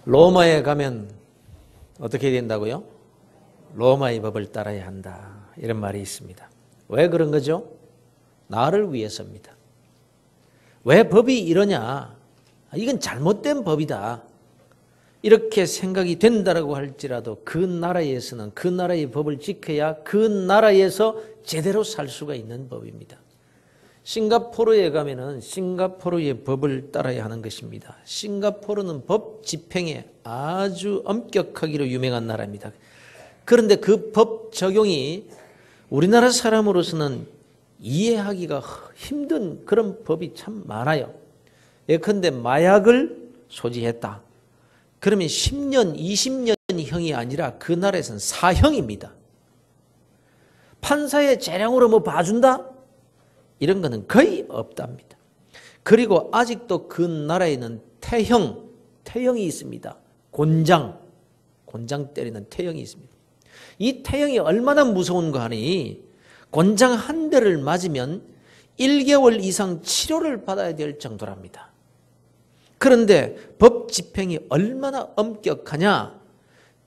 로마에 가면 어떻게 된다고요? 로마의 법을 따라야 한다. 이런 말이 있습니다. 왜 그런 거죠? 나를 위해서입니다. 왜 법이 이러냐? 이건 잘못된 법이다. 이렇게 생각이 된다라고 할지라도 그 나라에서는 그 나라의 법을 지켜야 그 나라에서 제대로 살 수가 있는 법입니다. 싱가포르에 가면은 싱가포르의 법을 따라야 하는 것입니다. 싱가포르는 법 집행에 아주 엄격하기로 유명한 나라입니다. 그런데 그 법 적용이 우리나라 사람으로서는 이해하기가 힘든 그런 법이 참 많아요. 예컨대 마약을 소지했다. 그러면 10년, 20년형이 아니라 그 나라에서는 사형입니다. 판사의 재량으로 뭐 봐준다? 이런 거는 거의 없답니다. 그리고 아직도 그 나라에는 태형이 있습니다. 곤장 때리는 태형이 있습니다. 이 태형이 얼마나 무서운가 하니 곤장 한 대를 맞으면 1개월 이상 치료를 받아야 될 정도랍니다. 그런데 법 집행이 얼마나 엄격하냐?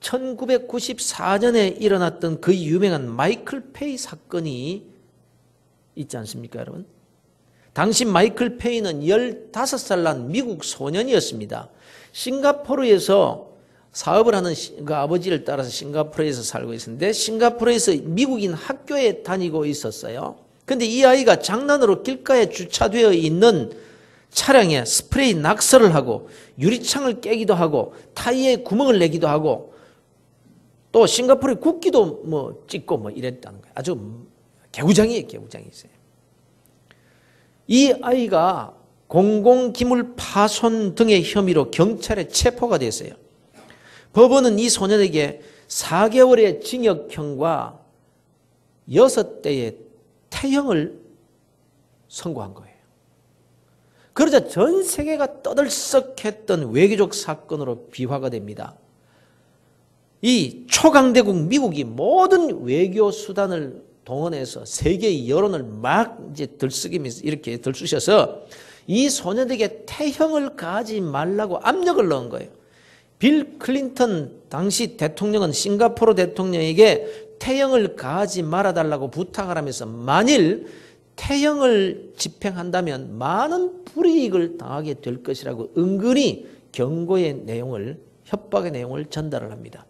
1994년에 일어났던 그 유명한 마이클 페이 사건이 있지 않습니까, 여러분? 당시 마이클 페이는 15살 난 미국 소년이었습니다. 싱가포르에서 사업을 하는 그 아버지를 따라서 싱가포르에서 살고 있었는데 싱가포르에서 미국인 학교에 다니고 있었어요. 근데 이 아이가 장난으로 길가에 주차되어 있는 차량에 스프레이 낙서를 하고 유리창을 깨기도 하고 타이어에 구멍을 내기도 하고 또 싱가포르의 국기도 뭐 찍고 뭐 이랬다는 거예요. 아주 개구장이 있어요. 이 아이가 공공기물 파손 등의 혐의로 경찰에 체포가 됐어요. 법원은 이 소년에게 4개월의 징역형과 6대의 태형을 선고한 거예요. 그러자 전 세계가 떠들썩했던 외교적 사건으로 비화가 됩니다. 이 초강대국 미국이 모든 외교 수단을 동원해서 세계의 여론을 막 이제 들썩이면서 이렇게 들쑤셔서 이 소년에게 태형을 가하지 말라고 압력을 넣은 거예요. 빌 클린턴 당시 대통령은 싱가포르 대통령에게 태형을 가하지 말아달라고 부탁을 하면서 만일 태형을 집행한다면 많은 불이익을 당하게 될 것이라고 은근히 경고의 내용을, 협박의 내용을 전달을 합니다.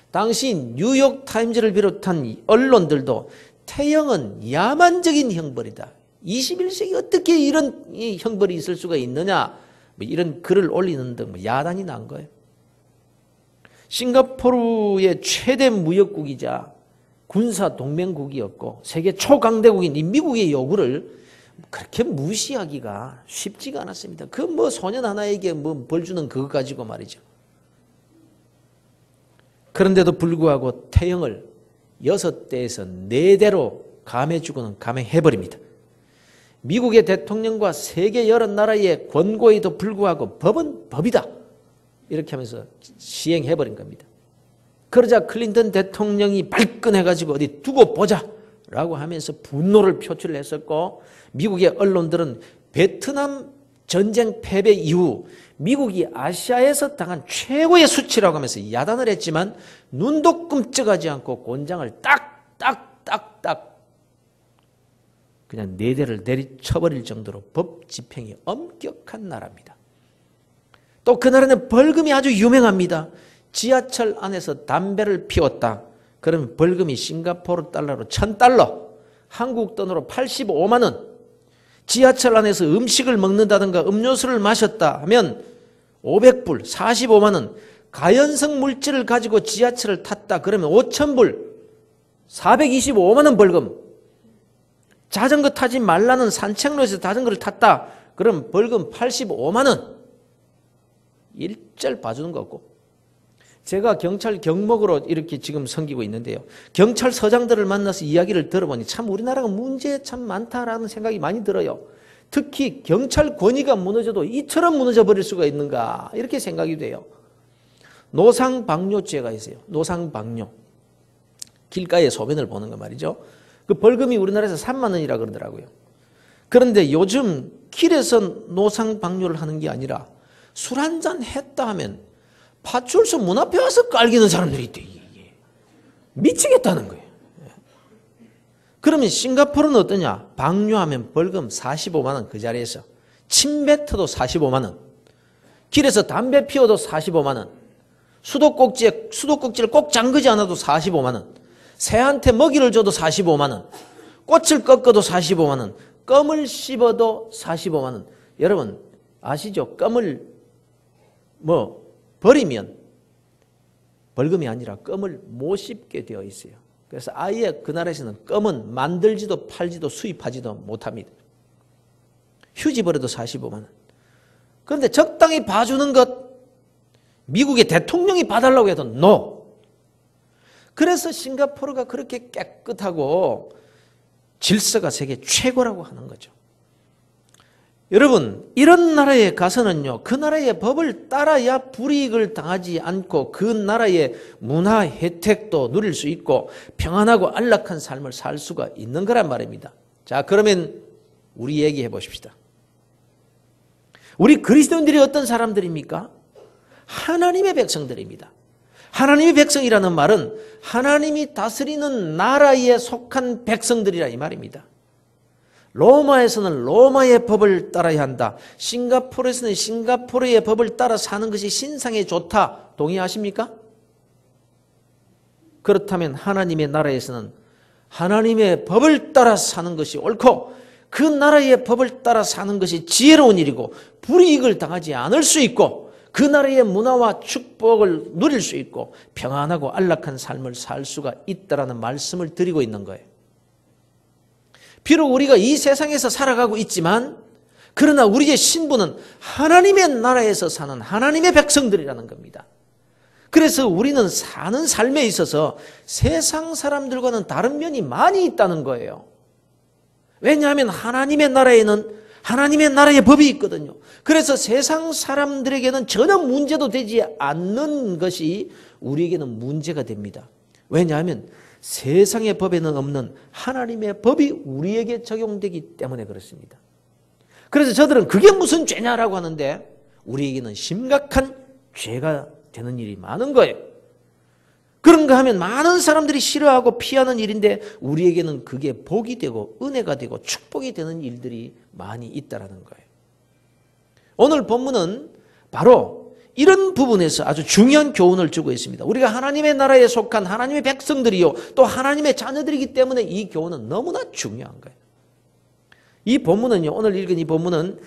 당시 뉴욕타임즈를 비롯한 언론들도 태형은 야만적인 형벌이다. 21세기 어떻게 이런 형벌이 있을 수가 있느냐. 뭐 이런 글을 올리는 등 야단이 난 거예요. 싱가포르의 최대 무역국이자 군사 동맹국이었고 세계 초강대국인 이 미국의 요구를 그렇게 무시하기가 쉽지가 않았습니다. 그 뭐 소년 하나에게 뭐 벌 주는 그거 가지고 말이죠. 그런데도 불구하고 태형을 6대에서 4대로 감해주고는 감해해버립니다. 미국의 대통령과 세계 여러 나라의 권고에도 불구하고 법은 법이다. 이렇게 하면서 시행해버린 겁니다. 그러자 클린턴 대통령이 발끈해가지고 어디 두고 보자 라고 하면서 분노를 표출을 했었고 미국의 언론들은 베트남 전쟁 패배 이후 미국이 아시아에서 당한 최고의 수치라고 하면서 야단을 했지만 눈도 끔찍하지 않고 곤장을 딱딱딱딱 그냥 4대를 내리쳐버릴 정도로 법 집행이 엄격한 나라입니다. 또 그 나라는 벌금이 아주 유명합니다. 지하철 안에서 담배를 피웠다. 그러면 벌금이 싱가포르 달러로 1,000달러, 한국 돈으로 85만 원. 지하철 안에서 음식을 먹는다든가 음료수를 마셨다 하면 500불, 45만 원. 가연성 물질을 가지고 지하철을 탔다. 그러면 5,000불, 425만 원 벌금. 자전거 타지 말라는 산책로에서 자전거를 탔다. 그럼 벌금 85만 원. 일절 봐주는 거 없고. 제가 경찰 경목으로 이렇게 지금 섬기고 있는데요. 경찰서장들을 만나서 이야기를 들어보니 참 우리나라가 문제 참 많다라는 생각이 많이 들어요. 특히 경찰 권위가 무너져도 이처럼 무너져 버릴 수가 있는가 이렇게 생각이 돼요. 노상방뇨죄가 있어요. 노상방뇨. 길가에 소변을 보는 거 말이죠. 그 벌금이 우리나라에서 3만 원이라 그러더라고요. 그런데 요즘 길에서 노상방뇨를 하는 게 아니라 술 한잔 했다 하면 파출소 문 앞에 와서 깔기는 사람들이 있대. 미치겠다는 거예요. 그러면 싱가포르는 어떠냐? 방류하면 벌금 45만 원 그 자리에서. 침 뱉어도 45만 원. 길에서 담배 피워도 45만 원. 수도꼭지를 꼭 잠그지 않아도 45만 원. 새한테 먹이를 줘도 45만 원. 꽃을 꺾어도 45만 원. 껌을 씹어도 45만 원. 여러분 아시죠? 껌을 버리면 벌금이 아니라 껌을 못 씹게 되어 있어요. 그래서 아예 그 나라에서는 껌은 만들지도 팔지도 수입하지도 못합니다. 휴지 버려도 45만 원. 그런데 적당히 봐주는 것, 미국의 대통령이 봐달라고 해도 NO. 그래서 싱가포르가 그렇게 깨끗하고 질서가 세계 최고라고 하는 거죠. 여러분 이런 나라에 가서는요, 그 나라의 법을 따라야 불이익을 당하지 않고 그 나라의 문화 혜택도 누릴 수 있고 평안하고 안락한 삶을 살 수가 있는 거란 말입니다. 자, 그러면 우리 얘기해 보십시다. 우리 그리스도인들이 어떤 사람들입니까? 하나님의 백성들입니다. 하나님의 백성이라는 말은 하나님이 다스리는 나라에 속한 백성들이라 이 말입니다. 로마에서는 로마의 법을 따라야 한다. 싱가포르에서는 싱가포르의 법을 따라 사는 것이 신상에 좋다. 동의하십니까? 그렇다면 하나님의 나라에서는 하나님의 법을 따라 사는 것이 옳고 그 나라의 법을 따라 사는 것이 지혜로운 일이고 불이익을 당하지 않을 수 있고 그 나라의 문화와 축복을 누릴 수 있고 평안하고 안락한 삶을 살 수가 있다라는 말씀을 드리고 있는 거예요. 비록 우리가 이 세상에서 살아가고 있지만 그러나 우리의 신분은 하나님의 나라에서 사는 하나님의 백성들이라는 겁니다. 그래서 우리는 사는 삶에 있어서 세상 사람들과는 다른 면이 많이 있다는 거예요. 왜냐하면 하나님의 나라에는 하나님의 나라의 법이 있거든요. 그래서 세상 사람들에게는 전혀 문제도 되지 않는 것이 우리에게는 문제가 됩니다. 왜냐하면 세상의 법에는 없는 하나님의 법이 우리에게 적용되기 때문에 그렇습니다. 그래서 저들은 그게 무슨 죄냐라고 하는데 우리에게는 심각한 죄가 되는 일이 많은 거예요. 그런가 하면 많은 사람들이 싫어하고 피하는 일인데 우리에게는 그게 복이 되고 은혜가 되고 축복이 되는 일들이 많이 있다는 거예요. 오늘 본문은 바로 이런 부분에서 아주 중요한 교훈을 주고 있습니다. 우리가 하나님의 나라에 속한 하나님의 백성들이요 또 하나님의 자녀들이기 때문에 이 교훈은 너무나 중요한 거예요. 이 본문은요, 오늘 읽은 이 본문은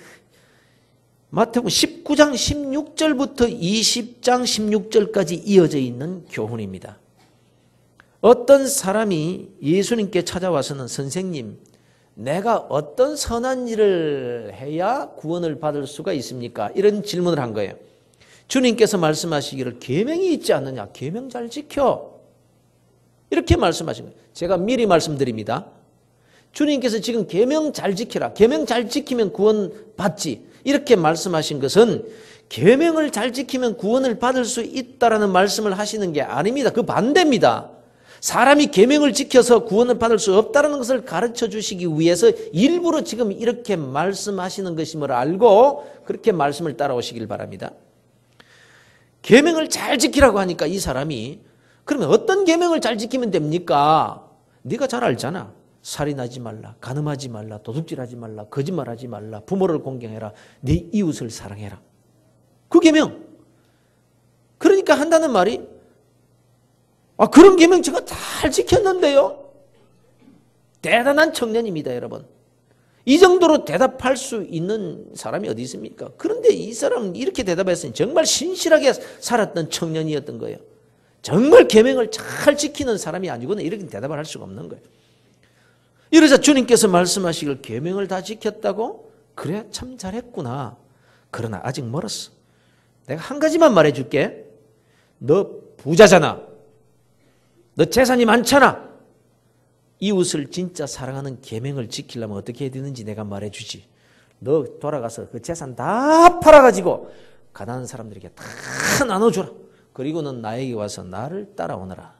마태복음 19장 16절부터 20장 16절까지 이어져 있는 교훈입니다. 어떤 사람이 예수님께 찾아와서는 선생님, 내가 어떤 선한 일을 해야 구원을 받을 수가 있습니까? 이런 질문을 한 거예요. 주님께서 말씀하시기를 계명이 있지 않느냐? 계명 잘 지켜. 이렇게 말씀하신 거예요. 제가 미리 말씀드립니다. 주님께서 지금 계명 잘 지키라. 계명 잘 지키면 구원 받지. 이렇게 말씀하신 것은 계명을 잘 지키면 구원을 받을 수 있다라는 말씀을 하시는 게 아닙니다. 그 반대입니다. 사람이 계명을 지켜서 구원을 받을 수 없다는 것을 가르쳐 주시기 위해서 일부러 지금 이렇게 말씀하시는 것임을 알고 그렇게 말씀을 따라오시길 바랍니다. 계명을 잘 지키라고 하니까 이 사람이 그러면 어떤 계명을 잘 지키면 됩니까? 네가 잘 알잖아. 살인하지 말라, 간음하지 말라, 도둑질하지 말라, 거짓말하지 말라, 부모를 공경해라, 네 이웃을 사랑해라. 그 계명. 그러니까 한다는 말이 그런 계명 제가 잘 지켰는데요. 대단한 청년입니다, 여러분. 이 정도로 대답할 수 있는 사람이 어디 있습니까? 그런데 이 사람은 이렇게 대답했으니 정말 신실하게 살았던 청년이었던 거예요. 정말 계명을 잘 지키는 사람이 아니고는 이렇게 대답을 할 수가 없는 거예요. 이러자 주님께서 말씀하시길 계명을 다 지켰다고? 그래 참 잘했구나. 그러나 아직 멀었어. 내가 한 가지만 말해줄게. 너 부자잖아. 너 재산이 많잖아. 이웃을 진짜 사랑하는 계명을 지키려면 어떻게 해야 되는지 내가 말해주지. 너 돌아가서 그 재산 다 팔아가지고 가난한 사람들에게 다 나눠줘라. 그리고는 나에게 와서 나를 따라오너라.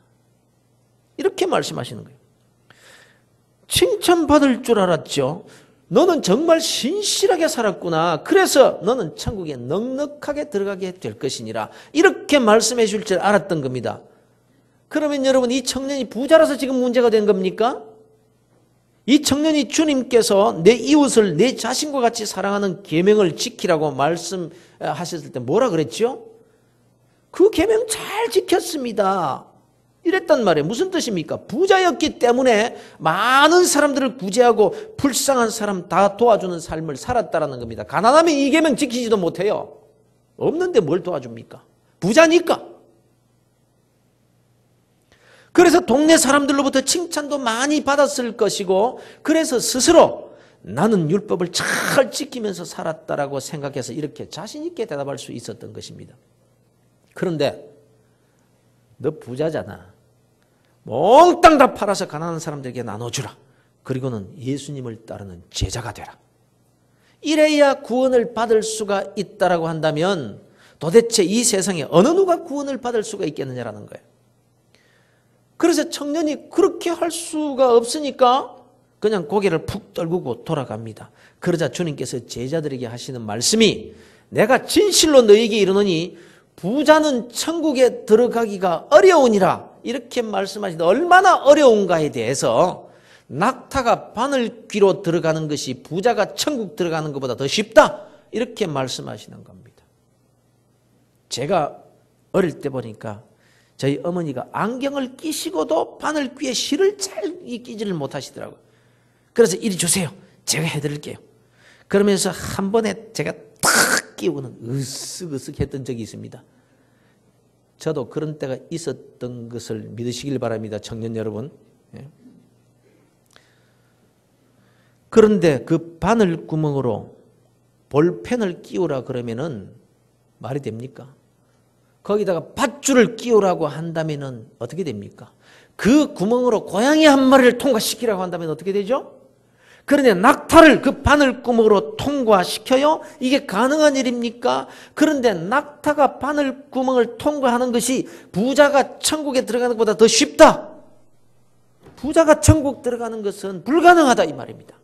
이렇게 말씀하시는 거예요. 칭찬받을 줄 알았죠. 너는 정말 신실하게 살았구나. 그래서 너는 천국에 넉넉하게 들어가게 될 것이니라. 이렇게 말씀해 줄 줄 알았던 겁니다. 그러면 여러분, 이 청년이 부자라서 지금 문제가 된 겁니까? 이 청년이 주님께서 내 이웃을 내 자신과 같이 사랑하는 계명을 지키라고 말씀하셨을 때 뭐라 그랬죠? 그 계명 잘 지켰습니다. 이랬단 말이에요. 무슨 뜻입니까? 부자였기 때문에 많은 사람들을 구제하고 불쌍한 사람 다 도와주는 삶을 살았다라는 겁니다. 가난하면 이 계명 지키지도 못해요. 없는데 뭘 도와줍니까? 부자니까. 그래서 동네 사람들로부터 칭찬도 많이 받았을 것이고, 그래서 스스로 나는 율법을 잘 지키면서 살았다라고 생각해서 이렇게 자신 있게 대답할 수 있었던 것입니다. 그런데 너 부자잖아. 몽땅 다 팔아서 가난한 사람들에게 나눠주라. 그리고는 예수님을 따르는 제자가 되라. 이래야 구원을 받을 수가 있다라고 한다면 도대체 이 세상에 어느 누가 구원을 받을 수가 있겠느냐라는 거예요. 그래서 청년이 그렇게 할 수가 없으니까 그냥 고개를 푹 떨구고 돌아갑니다. 그러자 주님께서 제자들에게 하시는 말씀이 내가 진실로 너희에게 이르노니 부자는 천국에 들어가기가 어려우니라. 이렇게 말씀하시는데 얼마나 어려운가에 대해서 낙타가 바늘귀로 들어가는 것이 부자가 천국 들어가는 것보다 더 쉽다. 이렇게 말씀하시는 겁니다. 제가 어릴 때 보니까 저희 어머니가 안경을 끼시고도 바늘귀에 실을 잘 끼지를 못하시더라고요. 그래서 이리 주세요. 제가 해드릴게요. 그러면서 한 번에 제가 탁 끼우고는 으쓱으쓱 했던 적이 있습니다. 저도 그런 때가 있었던 것을 믿으시길 바랍니다. 청년 여러분. 그런데 그 바늘 구멍으로 볼펜을 끼우라 그러면은 말이 됩니까? 거기다가 밧줄을 끼우라고 한다면은 어떻게 됩니까? 그 구멍으로 고양이 한 마리를 통과시키라고 한다면 어떻게 되죠? 그런데 낙타를 그 바늘구멍으로 통과시켜요? 이게 가능한 일입니까? 그런데 낙타가 바늘구멍을 통과하는 것이 부자가 천국에 들어가는 것보다 더 쉽다. 부자가 천국 들어가는 것은 불가능하다 이 말입니다.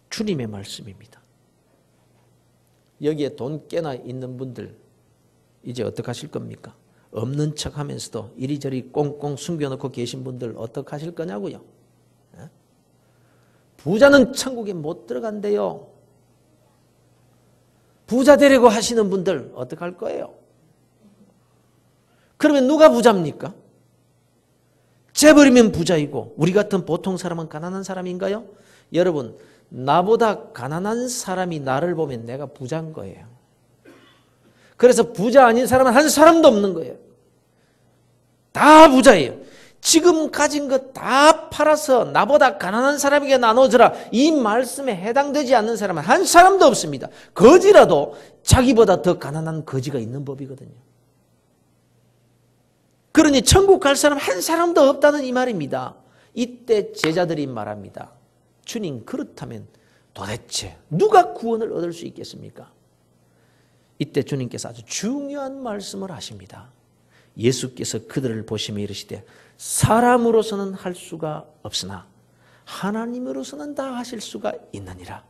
주님의 말씀입니다. 여기에 돈 꽤나 있는 분들 이제 어떡하실 겁니까? 없는 척하면서도 이리저리 꽁꽁 숨겨놓고 계신 분들 어떡하실 거냐고요? 부자는 천국에 못 들어간대요. 부자 되려고 하시는 분들 어떡할 거예요? 그러면 누가 부자입니까? 재벌이면 부자이고 우리 같은 보통 사람은 가난한 사람인가요? 여러분, 나보다 가난한 사람이 나를 보면 내가 부자인 거예요. 그래서 부자 아닌 사람은 한 사람도 없는 거예요. 다 부자예요. 지금 가진 것 다 팔아서 나보다 가난한 사람에게 나눠주라. 이 말씀에 해당되지 않는 사람은 한 사람도 없습니다. 거지라도 자기보다 더 가난한 거지가 있는 법이거든요. 그러니 천국 갈 사람 한 사람도 없다는 이 말입니다. 이때 제자들이 말합니다. 주님, 그렇다면 도대체 누가 구원을 얻을 수 있겠습니까? 이때 주님께서 아주 중요한 말씀을 하십니다. 예수께서 그들을 보시며 이르시되 사람으로서는 할 수가 없으나 하나님으로서는 다 하실 수가 있느니라.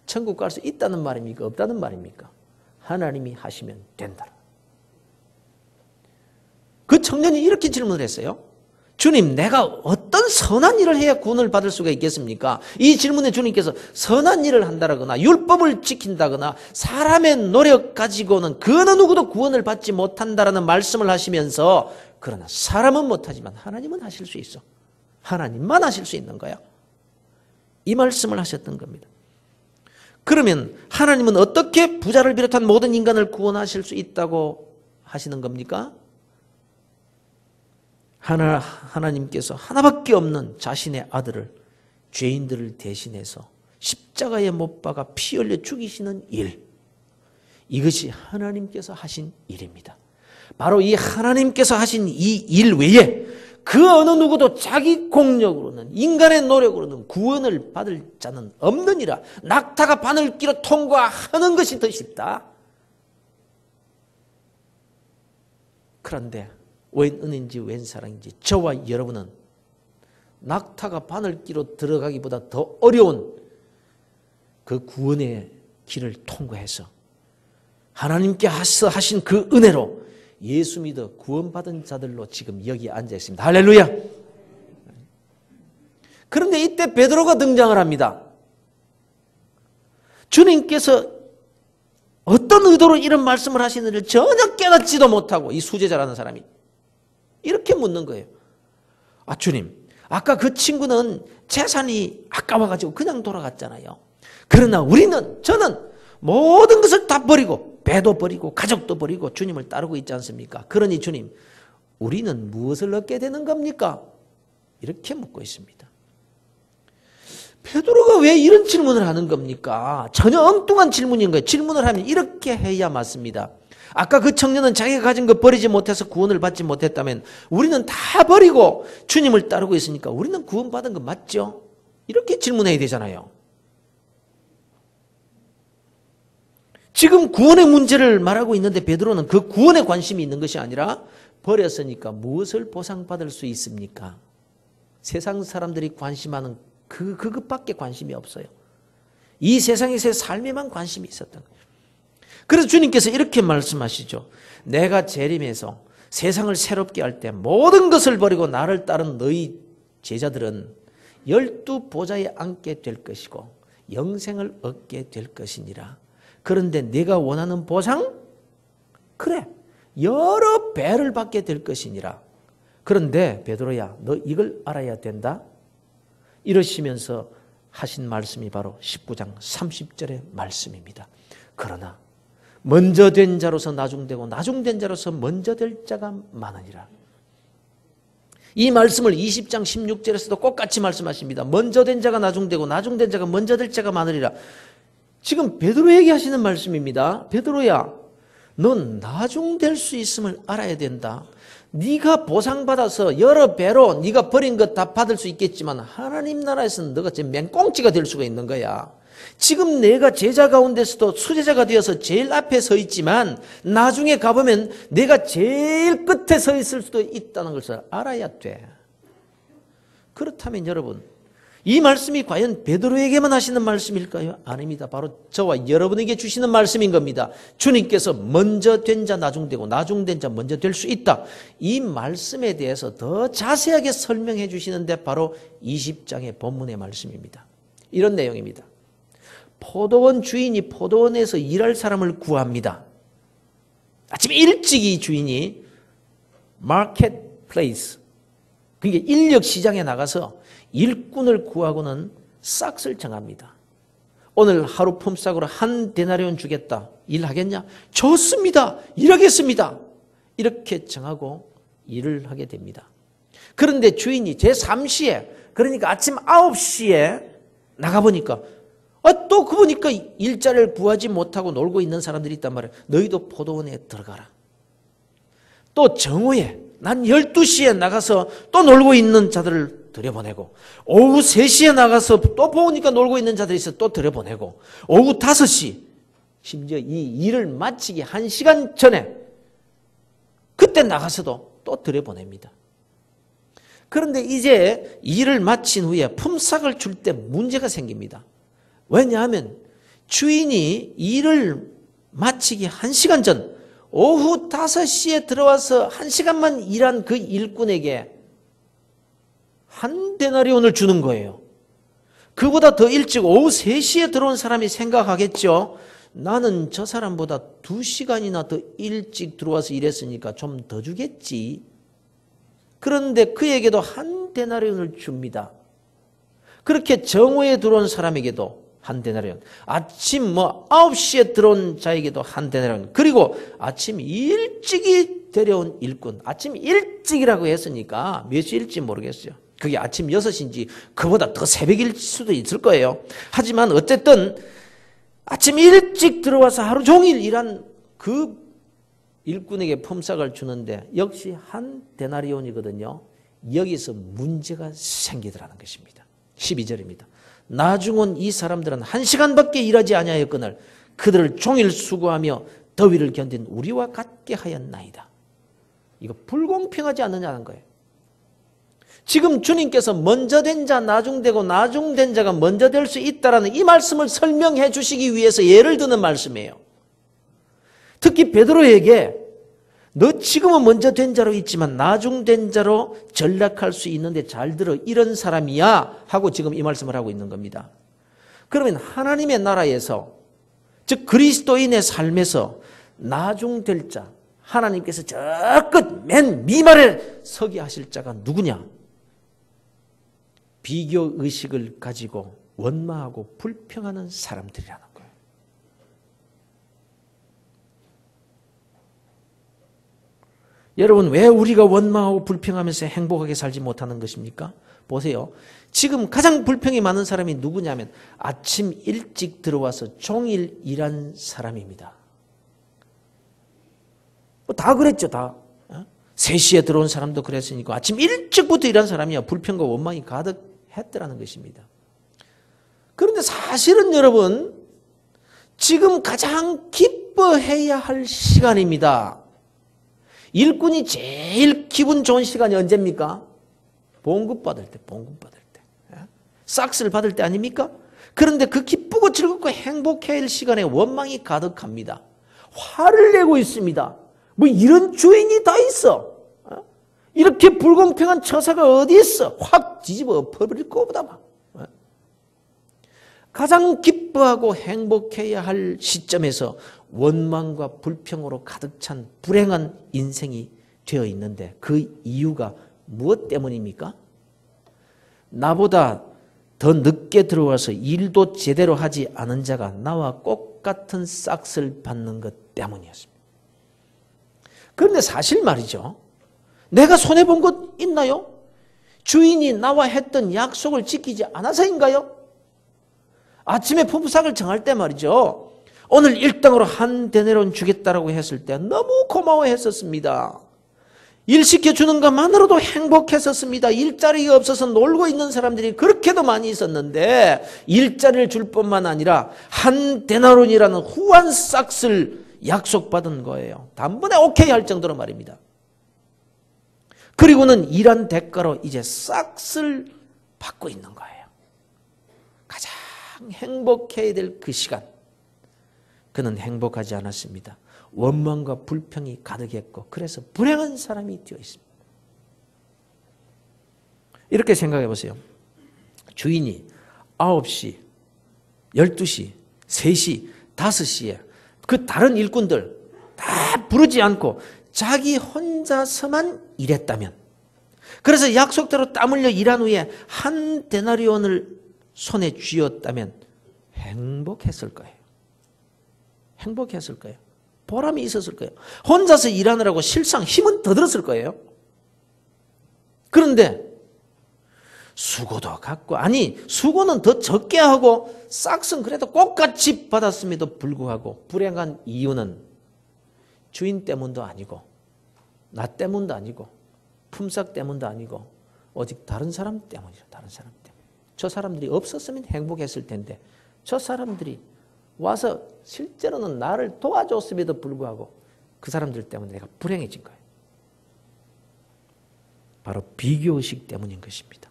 천국 갈 수 있다는 말입니까? 없다는 말입니까? 하나님이 하시면 된다. 그 청년이 이렇게 질문을 했어요. 주님, 내가 어떤 선한 일을 해야 구원을 받을 수가 있겠습니까? 이 질문에 주님께서 선한 일을 한다거나 율법을 지킨다거나 사람의 노력 가지고는 그 어느 누구도 구원을 받지 못한다라는 말씀을 하시면서 그러나 사람은 못하지만 하나님은 하실 수 있어. 하나님만 하실 수 있는 거야. 이 말씀을 하셨던 겁니다. 그러면 하나님은 어떻게 부자를 비롯한 모든 인간을 구원하실 수 있다고 하시는 겁니까? 하나님께서 하나밖에 없는 자신의 아들을 죄인들을 대신해서 십자가에 못 박아 피 흘려 죽이시는 일, 이것이 하나님께서 하신 일입니다. 바로 이 하나님께서 하신 이 일 외에 그 어느 누구도 자기 공력으로는 인간의 노력으로는 구원을 받을 자는 없느니라. 낙타가 바늘귀로 통과하는 것이 더 쉽다. 그런데 웬 은인지 웬 사랑인지 저와 여러분은 낙타가 바늘귀로 들어가기보다 더 어려운 그 구원의 길을 통과해서 하나님께 하신 그 은혜로 예수 믿어 구원받은 자들로 지금 여기 앉아 있습니다. 할렐루야. 그런데 이때 베드로가 등장을 합니다. 주님께서 어떤 의도로 이런 말씀을 하시는지를 전혀 깨닫지도 못하고 이 수제자라는 사람이 이렇게 묻는 거예요. 아, 주님, 아까 그 친구는 재산이 아까워가지고 그냥 돌아갔잖아요. 그러나 저는 모든 것을 다 버리고 배도 버리고 가족도 버리고 주님을 따르고 있지 않습니까? 그러니 주님, 우리는 무엇을 얻게 되는 겁니까? 이렇게 묻고 있습니다. 베드로가 왜 이런 질문을 하는 겁니까? 전혀 엉뚱한 질문인 거예요. 질문을 하면 이렇게 해야 맞습니다. 아까 그 청년은 자기가 가진 것 버리지 못해서 구원을 받지 못했다면 우리는 다 버리고 주님을 따르고 있으니까 우리는 구원받은 거 맞죠? 이렇게 질문해야 되잖아요. 지금 구원의 문제를 말하고 있는데 베드로는 그 구원에 관심이 있는 것이 아니라 버렸으니까 무엇을 보상받을 수 있습니까? 세상 사람들이 관심하는 그것밖에 관심이 없어요. 이 세상에서의 삶에만 관심이 있었던 거예요. 그래서 주님께서 이렇게 말씀하시죠. 내가 재림해서 세상을 새롭게 할 때 모든 것을 버리고 나를 따른 너희 제자들은 12 보좌에 앉게 될 것이고 영생을 얻게 될 것이니라. 그런데 내가 원하는 보상? 그래, 여러 배를 받게 될 것이니라. 그런데 베드로야, 너 이걸 알아야 된다. 이러시면서 하신 말씀이 바로 19장 30절의 말씀입니다. 그러나 먼저 된 자로서 나중되고 나중된 자로서 먼저 될 자가 많으니라. 이 말씀을 20장 16절에서도 똑같이 말씀하십니다. 먼저 된 자가 나중되고 나중된 자가 먼저 될 자가 많으리라. 지금 베드로에게 하시는 말씀입니다. 베드로야, 넌 나중될 수 있음을 알아야 된다. 네가 보상받아서 여러 배로 네가 버린 것 다 받을 수 있겠지만 하나님 나라에서는 너가 지금 맹꽁치가 될 수가 있는 거야. 지금 내가 제자 가운데서도 수제자가 되어서 제일 앞에 서 있지만 나중에 가보면 내가 제일 끝에 서 있을 수도 있다는 것을 알아야 돼. 그렇다면 여러분, 이 말씀이 과연 베드로에게만 하시는 말씀일까요? 아닙니다. 바로 저와 여러분에게 주시는 말씀인 겁니다. 주님께서 먼저 된 자 나중되고 나중된 자 먼저 될 수 있다. 이 말씀에 대해서 더 자세하게 설명해 주시는데 바로 20장의 본문의 말씀입니다. 이런 내용입니다. 포도원 주인이 포도원에서 일할 사람을 구합니다. 아침 일찍 이 주인이 마켓플레이스, 그러니까 인력시장에 나가서 일꾼을 구하고는 싹을 정합니다. 오늘 하루 품삯으로 1 데나리온 주겠다. 일하겠냐? 좋습니다. 일하겠습니다. 이렇게 정하고 일을 하게 됩니다. 그런데 주인이 제3시에, 그러니까 아침 9시에 나가보니까 또 그 보니까 일자리를 구하지 못하고 놀고 있는 사람들이 있단 말이에요. 너희도 포도원에 들어가라. 또 정오에 난 12시에 나가서 또 놀고 있는 자들을 들여보내고, 오후 3시에 나가서 또 보니까 놀고 있는 자들이 있어 또 들여보내고, 오후 5시, 심지어 이 일을 마치기 1시간 전에 그때 나가서도 또 들여보냅니다. 그런데 이제 일을 마친 후에 품삯을 줄 때 문제가 생깁니다. 왜냐하면 주인이 일을 마치기 1시간 전 오후 5시에 들어와서 1시간만 일한 그 일꾼에게 1 데나리온을 주는 거예요. 그보다 더 일찍 오후 3시에 들어온 사람이 생각하겠죠. 나는 저 사람보다 2시간이나 더 일찍 들어와서 일했으니까 좀 더 주겠지. 그런데 그에게도 1 데나리온을 줍니다. 그렇게 정오에 들어온 사람에게도 1 데나리온, 아침 9시에 들어온 자에게도 1 데나리온, 그리고 아침 일찍이 데려온 일꾼, 아침 일찍이라고 했으니까 몇 시일지 모르겠어요. 그게 아침 6시인지 그보다 더 새벽일 수도 있을 거예요. 하지만 어쨌든 아침 일찍 들어와서 하루 종일 일한 그 일꾼에게 품삯을 주는데 역시 1 데나리온이거든요. 여기서 문제가 생기더라는 것입니다. 12절입니다. 나중은 이 사람들은 1시간밖에 일하지 아니하였거늘 그들을 종일 수고하며 더위를 견딘 우리와 같게 하였나이다. 이거 불공평하지 않느냐는 거예요. 지금 주님께서 먼저 된 자 나중되고 나중된 자가 먼저 될 수 있다라는 이 말씀을 설명해 주시기 위해서 예를 드는 말씀이에요. 특히 베드로에게 너 지금은 먼저 된 자로 있지만 나중된 자로 전락할 수 있는데 잘 들어 이런 사람이야 하고 지금 이 말씀을 하고 있는 겁니다. 그러면 하나님의 나라에서 즉 그리스도인의 삶에서 나중될 자 하나님께서 저 끝 맨 미말에 서게 하실 자가 누구냐? 비교의식을 가지고 원망하고 불평하는 사람들이라는 거예요. 여러분 왜 우리가 원망하고 불평하면서 행복하게 살지 못하는 것입니까? 보세요. 지금 가장 불평이 많은 사람이 누구냐면 아침 일찍 들어와서 종일 일한 사람입니다. 다 그랬죠. 다. 3시에 들어온 사람도 그랬으니까 아침 일찍부터 일한 사람이야. 불평과 원망이 가득했더라는 것입니다. 그런데 사실은 여러분 지금 가장 기뻐해야 할 시간입니다. 일꾼이 제일 기분 좋은 시간이 언제입니까? 봉급 받을 때, 봉급 받을 때. 싹스를 받을 때 아닙니까? 그런데 그 기쁘고 즐겁고 행복해야 할 시간에 원망이 가득합니다. 화를 내고 있습니다. 뭐 이런 주인이 다 있어. 이렇게 불공평한 처사가 어디 있어? 확 뒤집어 엎어버릴 것보다 막. 가장 기뻐하고 행복해야 할 시점에서 원망과 불평으로 가득 찬 불행한 인생이 되어 있는데 그 이유가 무엇 때문입니까? 나보다 더 늦게 들어와서 일도 제대로 하지 않은 자가 나와 똑같은 싹스를 받는 것 때문이었습니다. 그런데 사실 말이죠. 내가 손해본 것 있나요? 주인이 나와 했던 약속을 지키지 않아서인가요? 아침에 품삯을 정할 때 말이죠. 오늘 일당으로 한 데나리온 주겠다라고 했을 때 너무 고마워했었습니다. 일 시켜주는 것만으로도 행복했었습니다. 일자리가 없어서 놀고 있는 사람들이 그렇게도 많이 있었는데 일자리를 줄 뿐만 아니라 한 데나리온이라는 후한 싹스를 약속받은 거예요. 단번에 오케이 할 정도로 말입니다. 그리고는 일한 대가로 이제 싹스를 받고 있는 거예요. 가장 행복해야 될 그 시간 그는 행복하지 않았습니다. 원망과 불평이 가득했고 그래서 불행한 사람이 되어 있습니다. 이렇게 생각해 보세요. 주인이 9시, 12시, 3시, 5시에 그 다른 일꾼들 다 부르지 않고 자기 혼자서만 일했다면 그래서 약속대로 땀 흘려 일한 후에 한 데나리온을 손에 쥐었다면 행복했을 거예요. 행복했을 거예요. 보람이 있었을 거예요. 혼자서 일하느라고 실상 힘은 더 들었을 거예요. 그런데 수고도 갖고 아니 수고는 더 적게 하고 싹슨 그래도 똑같이 받았음에도 불구하고 불행한 이유는 주인 때문도 아니고 나 때문도 아니고 품삯 때문도 아니고 오직 다른 사람 때문이죠. 다른 사람 때문에. 저 사람들이 없었으면 행복했을 텐데 저 사람들이 와서 실제로는 나를 도와줬음에도 불구하고 그 사람들 때문에 내가 불행해진 거예요. 바로 비교의식 때문인 것입니다.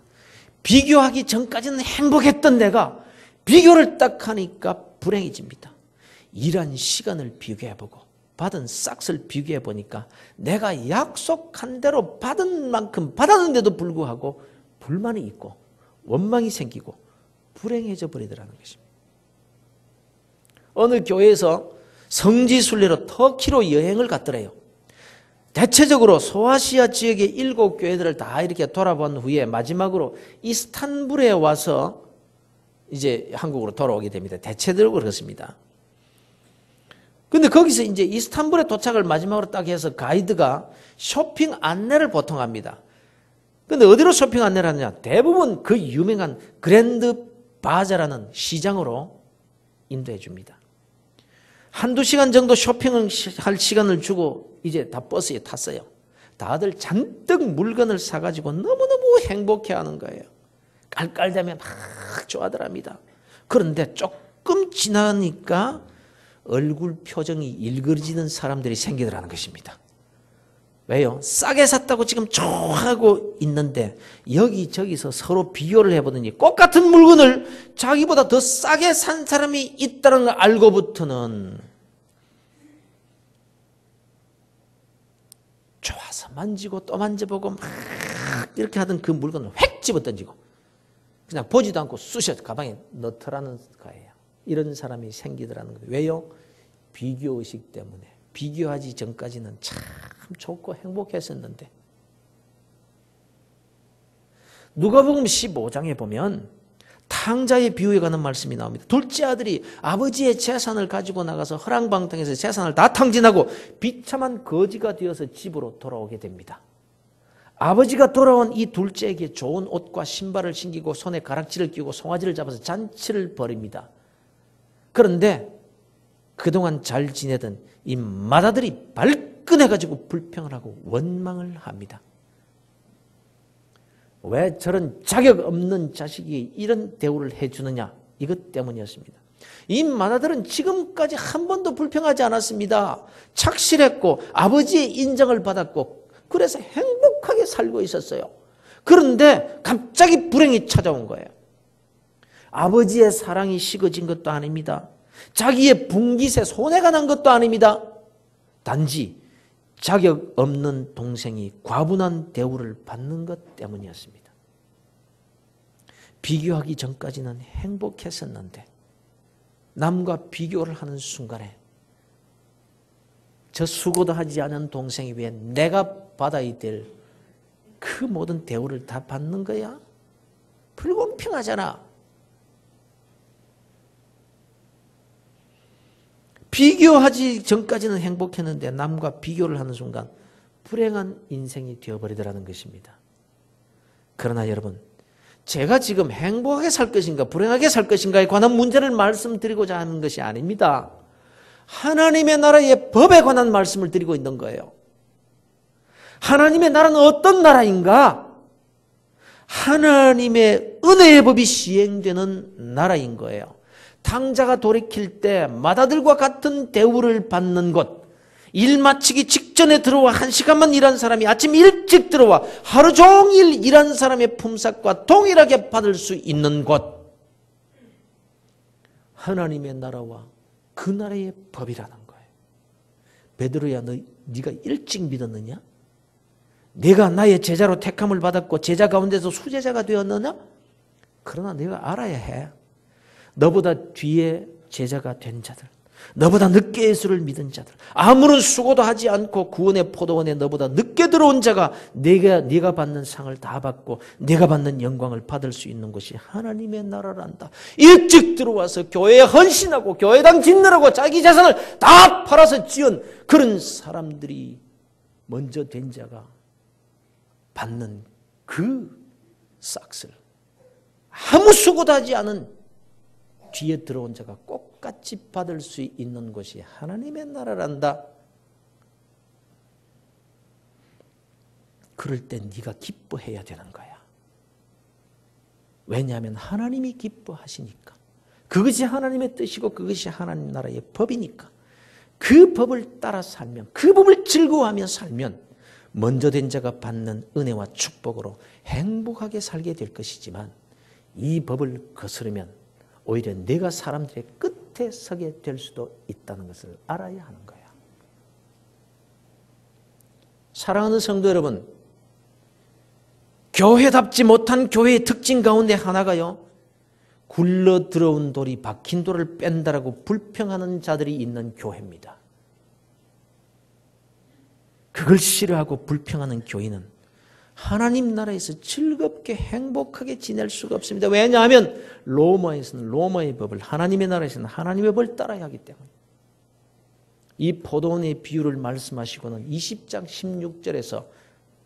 비교하기 전까지는 행복했던 내가 비교를 딱 하니까 불행해집니다. 일한 시간을 비교해보고 받은 싹스를 비교해보니까 내가 약속한 대로 받은 만큼 받았는데도 불구하고 불만이 있고 원망이 생기고 불행해져 버리더라는 것입니다. 어느 교회에서 성지순례로 터키로 여행을 갔더래요. 대체적으로 소아시아 지역의 7교회들을 다 이렇게 돌아본 후에 마지막으로 이스탄불에 와서 이제 한국으로 돌아오게 됩니다. 대체적으로 그렇습니다. 근데 거기서 이제 이스탄불에 도착을 마지막으로 딱 해서 가이드가 쇼핑 안내를 보통 합니다. 근데 어디로 쇼핑 안내를 하느냐? 대부분 그 유명한 그랜드 바자라는 시장으로 인도해 줍니다. 한두 시간 정도 쇼핑을 할 시간을 주고 이제 다 버스에 탔어요. 다들 잔뜩 물건을 사가지고 너무너무 행복해하는 거예요. 깔깔대며 막 좋아하더랍니다. 그런데 조금 지나니까 얼굴 표정이 일그러지는 사람들이 생기더라는 것입니다. 왜요? 싸게 샀다고 지금 좋아하고 있는데 여기저기서 서로 비교를 해보더니 똑같은 물건을 자기보다 더 싸게 산 사람이 있다는 걸 알고부터는 좋아서 만지고 또 만져보고 막 이렇게 하던 그 물건을 획 집어던지고 그냥 보지도 않고 쑤셔 가방에 넣더라는 거예요. 이런 사람이 생기더라는 거예요. 왜요? 비교의식 때문에. 비교하지 전까지는 참 좋고 행복했었는데. 누가복음 15장에 보면 탕자의 비유에 관한 말씀이 나옵니다. 둘째 아들이 아버지의 재산을 가지고 나가서 허랑방탕해서 재산을 다 탕진하고 비참한 거지가 되어서 집으로 돌아오게 됩니다. 아버지가 돌아온 이 둘째에게 좋은 옷과 신발을 신기고 손에 가락지를 끼고 송아지를 잡아서 잔치를 벌입니다. 그런데 그동안 잘 지내던 이 맏아들이 발끈해가지고 불평을 하고 원망을 합니다. 왜 저런 자격 없는 자식이 이런 대우를 해주느냐, 이것 때문이었습니다. 이 맏아들은 지금까지 한 번도 불평하지 않았습니다. 착실했고 아버지의 인정을 받았고 그래서 행복하게 살고 있었어요. 그런데 갑자기 불행이 찾아온 거예요. 아버지의 사랑이 식어진 것도 아닙니다. 자기의 분깃에 손해가 난 것도 아닙니다. 단지 자격 없는 동생이 과분한 대우를 받는 것 때문이었습니다. 비교하기 전까지는 행복했었는데 남과 비교를 하는 순간에 저 수고도 하지 않은 동생이 왜 내가 받아야 될 그 모든 대우를 다 받는 거야? 불공평하잖아. 비교하지 전까지는 행복했는데 남과 비교를 하는 순간 불행한 인생이 되어버리더라는 것입니다. 그러나 여러분, 제가 지금 행복하게 살 것인가 불행하게 살 것인가에 관한 문제를 말씀드리고자 하는 것이 아닙니다. 하나님의 나라의 법에 관한 말씀을 드리고 있는 거예요. 하나님의 나라는 어떤 나라인가? 하나님의 은혜의 법이 시행되는 나라인 거예요. 탕자가 돌이킬 때 맏아들과 같은 대우를 받는 것, 일 마치기 직전에 들어와 1시간만 일한 사람이 아침 일찍 들어와 하루 종일 일한 사람의 품삯과 동일하게 받을 수 있는 것, 하나님의 나라와 그 나라의 법이라는 거예요. 베드로야, 네가 일찍 믿었느냐? 네가 나의 제자로 택함을 받았고 제자 가운데서 수제자가 되었느냐? 그러나 네가 알아야 해. 너보다 뒤에 제자가 된 자들, 너보다 늦게 예수를 믿은 자들, 아무런 수고도 하지 않고 구원의 포도원에 너보다 늦게 들어온 자가 네가 받는 상을 다 받고 네가 받는 영광을 받을 수 있는 것이 하나님의 나라란다. 일찍 들어와서 교회에 헌신하고 교회당 짓느라고 자기 재산을 다 팔아서 지은 그런 사람들이 먼저 된 자가 받는 그 싹을 아무 수고도 하지 않은 뒤에 들어온 자가 똑같이 받을 수 있는 것이 하나님의 나라란다. 그럴 때 네가 기뻐해야 되는 거야. 왜냐하면 하나님이 기뻐하시니까. 그것이 하나님의 뜻이고 그것이 하나님 나라의 법이니까. 그 법을 따라 살면, 그 법을 즐거워하며 살면 먼저 된 자가 받는 은혜와 축복으로 행복하게 살게 될 것이지만 이 법을 거스르면 오히려 내가 사람들의 끝에 서게 될 수도 있다는 것을 알아야 하는 거야. 사랑하는 성도 여러분, 교회답지 못한 교회의 특징 가운데 하나가요, 굴러 들어온 돌이 박힌 돌을 뺀다라고 불평하는 자들이 있는 교회입니다. 그걸 싫어하고 불평하는 교인은 하나님 나라에서 즐겁게 행복하게 지낼 수가 없습니다. 왜냐하면 로마에서는 로마의 법을, 하나님의 나라에서는 하나님의 법을 따라야 하기 때문에. 이 포도원의 비유를 말씀하시고는 20장 16절에서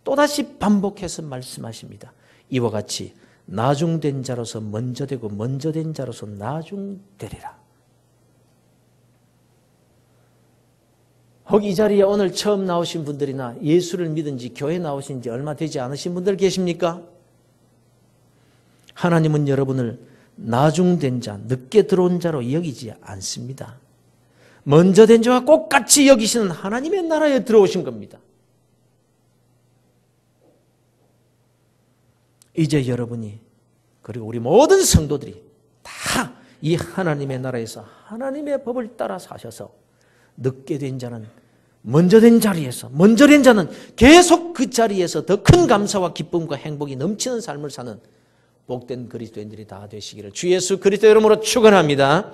또다시 반복해서 말씀하십니다. 이와 같이 나중된 자로서 먼저 되고 먼저 된 자로서 나중되리라. 혹 이 자리에 오늘 처음 나오신 분들이나 예수를 믿은 지 교회 나오신 지 얼마 되지 않으신 분들 계십니까? 하나님은 여러분을 나중된 자, 늦게 들어온 자로 여기지 않습니다. 먼저 된 자와 똑같이 여기시는 하나님의 나라에 들어오신 겁니다. 이제 여러분이 그리고 우리 모든 성도들이 다 이 하나님의 나라에서 하나님의 법을 따라 사셔서 늦게 된 자는 먼저 된 자리에서, 먼저 된 자는 계속 그 자리에서 더 큰 감사와 기쁨과 행복이 넘치는 삶을 사는 복된 그리스도인들이 다 되시기를 주 예수 그리스도 이름으로 축원합니다.